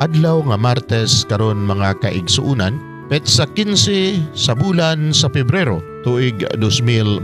adlaw nga Martes karon mga kaigsuunan, petsa 15 sa bulan sa Pebrero tuig 2022.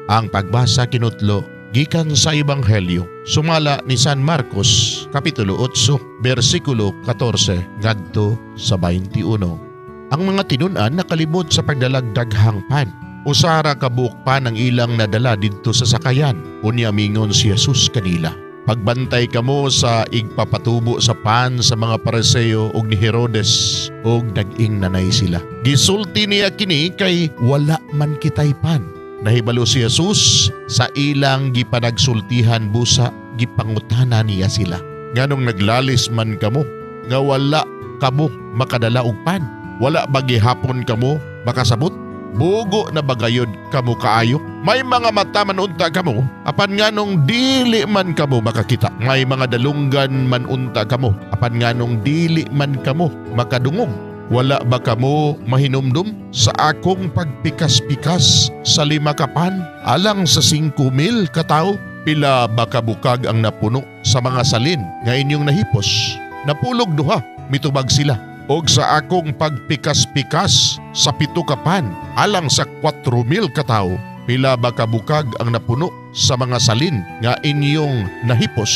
Ang pagbasa kinutlo gikan sa Ebanghelyo sumala ni San Marcos kapitulo 8 bersikulo 14 ngadto sa 21. Ang mga tinun-an nakalibot sa pagdalagdaghang pan. Usara kabuok pa ng ilang nadala didto sa sakayan. Unya mingon si Jesus kanila, pagbantay kamo sa igpapatubo sa pan sa mga Pariseo ug ni Herodes ug nag-ing nanay sila. Gisulti niya kini kay wala man kitay pan. Nahibalo si Jesus sa ilang gipanagsultihan busa gipangutana niya sila. Nganong naglalis man kamo nga wala kamo makadala og pan? Wala ba gihapon kamo makasabot? Bugo na bagayod kamo kaayo? May mga mata man unta kamo, apan nganong dili man kamo makakita. May mga dalunggan man unta kamo, apan nganong dili man kamo makadungog. Wala ba kamo mahinumdum sa akong pagpikas-pikas sa 5 kapan alang sa 5,000 katao? Pila ba kabukag ang napuno sa mga salin nga inyong nahipos? Napulog duha, mitubag sila. Og sa akong pagpikas-pikas sa 7 kapan alang sa 4,000 katao, pila ba kabukag ang napuno sa mga salin nga inyong nahipos?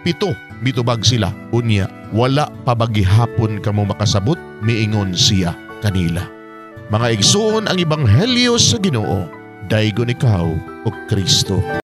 7, mitubag sila. Unya, wala pa ba gihapon kamo makasabot? Miingon siya kanila. Mga igsoon ang Ebanghelyo sa Ginoo, daygon ikaw o Kristo.